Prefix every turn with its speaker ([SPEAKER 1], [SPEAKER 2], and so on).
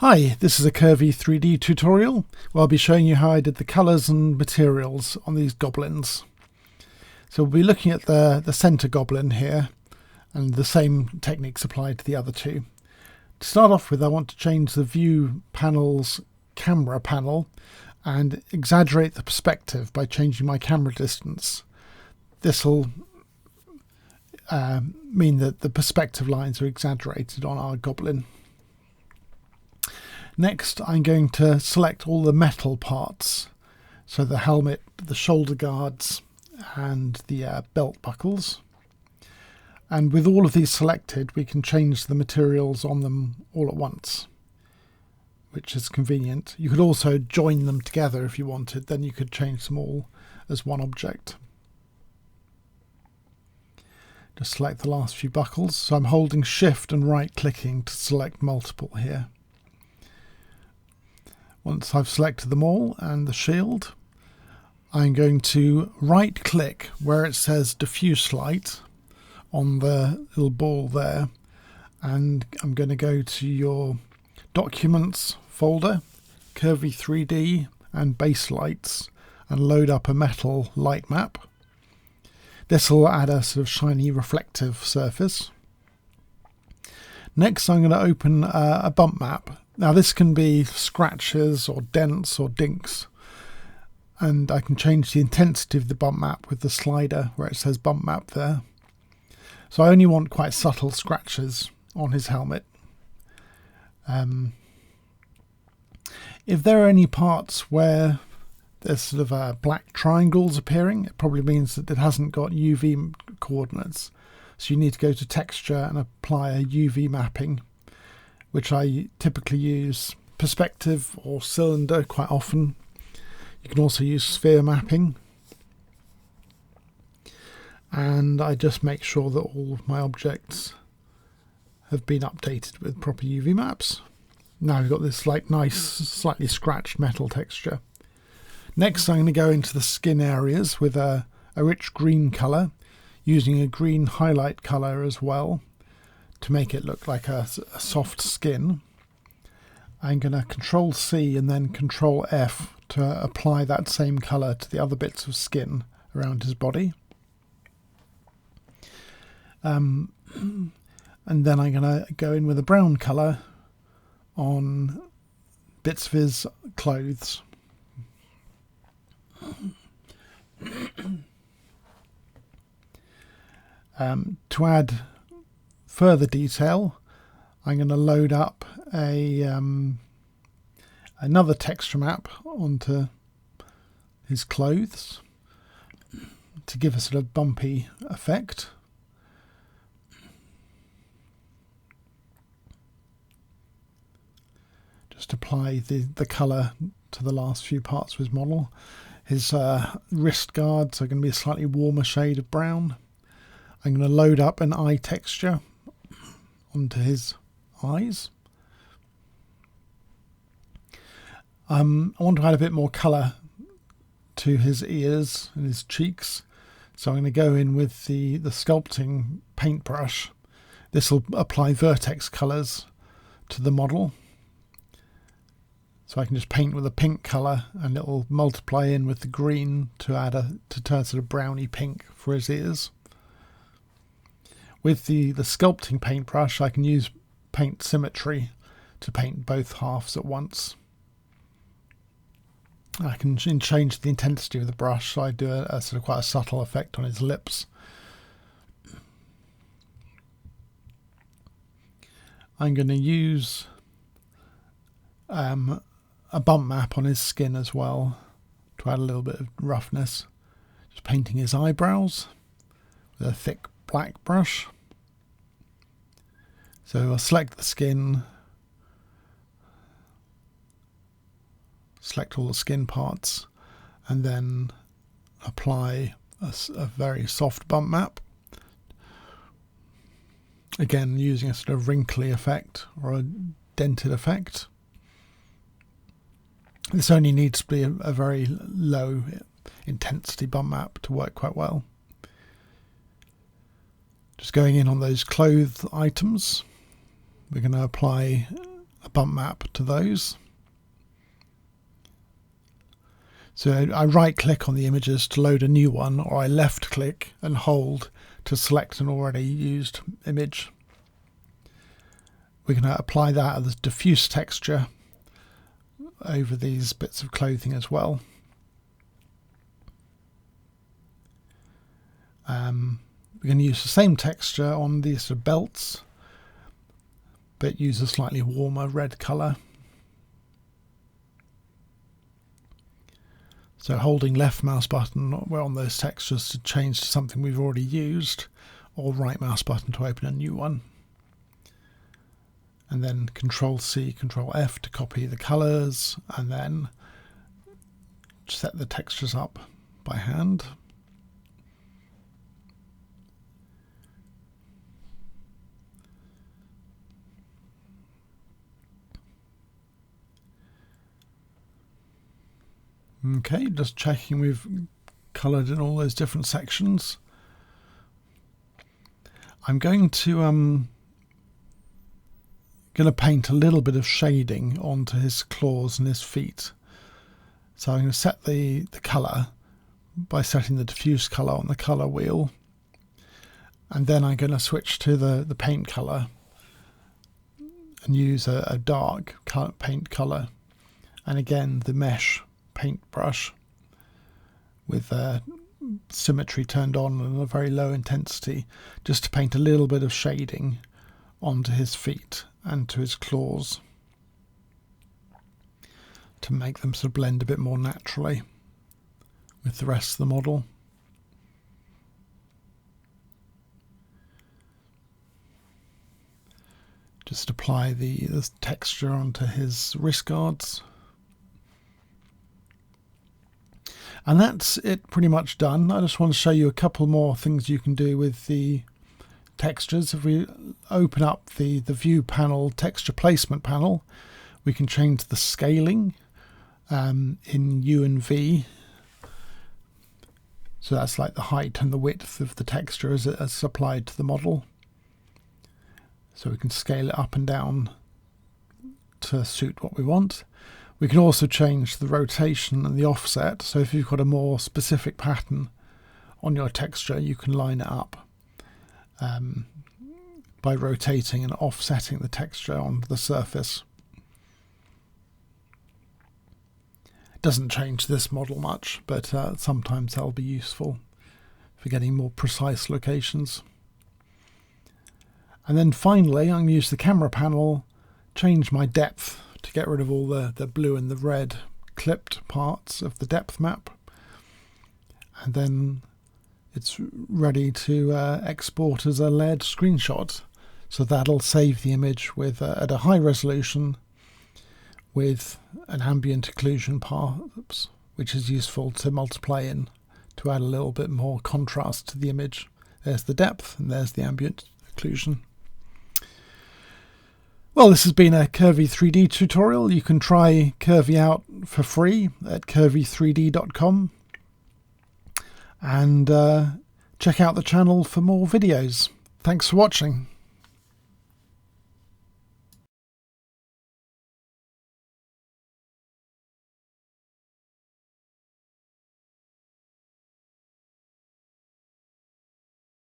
[SPEAKER 1] Hi, this is a Curvy 3D tutorial where I'll be showing you how I did the colours and materials on these goblins. So we'll be looking at the centre goblin here, and the same techniques apply to the other two. To start off with, I want to change the view panel's camera panel and exaggerate the perspective by changing my camera distance. This will mean that the perspective lines are exaggerated on our goblin. Next, I'm going to select all the metal parts, so the helmet, the shoulder guards and the belt buckles. And with all of these selected, we can change the materials on them all at once, which is convenient. You could also join them together if you wanted, then you could change them all as one object. Just select the last few buckles. So I'm holding Shift and right clicking to select multiple here. Once I've selected them all and the shield, I'm going to right click where it says diffuse light on the little ball there, and I'm going to go to your Documents folder, Curvy 3D and Base Lights, and load up a metal light map. This will add a sort of shiny reflective surface. Next, I'm going to open a bump map. Now this can be scratches or dents or dinks, and I can change the intensity of the bump map with the slider where it says bump map there. So I only want quite subtle scratches on his helmet. If there are any parts where there's sort of black triangles appearing, it probably means that it hasn't got UV coordinates. So you need to go to texture and apply a UV mapping, which I typically use perspective or cylinder quite often. You can also use sphere mapping. And I just make sure that all of my objects have been updated with proper UV maps. Now we've got this like nice, slightly scratched metal texture. Next, I'm going to go into the skin areas with a rich green colour, using a green highlight colour as well to make it look like a soft skin. I'm going to Control C and then Control F to apply that same colour to the other bits of skin around his body. And then I'm going to go in with a brown colour on bits of his clothes. To add further detail, I'm going to load up another texture map onto his clothes to give a sort of bumpy effect. Just apply the colour to the last few parts of his model. His wrist guards are going to be a slightly warmer shade of brown. I'm going to load up an eye texture onto his eyes. I want to add a bit more colour to his ears and his cheeks, so I'm going to go in with the sculpting paintbrush. This will apply vertex colours to the model. So I can just paint with a pink colour and it will multiply in with the green to turn sort of browny pink for his ears. With the sculpting paintbrush, I can use paint symmetry to paint both halves at once. I can change the intensity of the brush, so I do a sort of quite a subtle effect on his lips. I'm going to use a bump map on his skin as well to add a little bit of roughness. Just painting his eyebrows with a thick black brush. So I'll select the skin, select all the skin parts, and then apply a very soft bump map. Again, using a sort of wrinkly effect or a dented effect. This only needs to be a very low intensity bump map to work quite well. Just going in on those clothes items, we're going to apply a bump map to those. So I right click on the images to load a new one, or I left click and hold to select an already used image. We're going to apply that as diffuse texture over these bits of clothing as well. We're going to use the same texture on these belts, but use a slightly warmer red colour. So holding left mouse button on those textures to change to something we've already used, or right mouse button to open a new one. And then Control C, Control F to copy the colours, and then set the textures up by hand. Okay, just checking we've coloured in all those different sections. I'm going to paint a little bit of shading onto his claws and his feet. So I'm going to set the colour by setting the diffuse colour on the colour wheel, and then I'm going to switch to the paint colour and use a dark paint colour, and again the mesh paintbrush with symmetry turned on and a very low intensity, just to paint a little bit of shading onto his feet and to his claws to make them sort of blend a bit more naturally with the rest of the model. Just apply the texture onto his wrist guards. And that's it pretty much done. I just want to show you a couple more things you can do with the textures. If we open up the view panel, texture placement panel, we can change the scaling in U and V. So that's like the height and the width of the texture as applied to the model. So we can scale it up and down to suit what we want. We can also change the rotation and the offset. So if you've got a more specific pattern on your texture, you can line it up by rotating and offsetting the texture onto the surface. It doesn't change this model much, but sometimes they'll be useful for getting more precise locations. And then finally, I'm going to use the camera panel, change my depth to get rid of all the blue and the red clipped parts of the depth map. And then it's ready to export as a LED screenshot. So that'll save the image with at a high resolution with an ambient occlusion part, which is useful to multiply in to add a little bit more contrast to the image. There's the depth and there's the ambient occlusion. Well, this has been a Curvy 3D tutorial. You can try Curvy out for free at curvy3d.com, and check out the channel for more videos. Thanks for watching.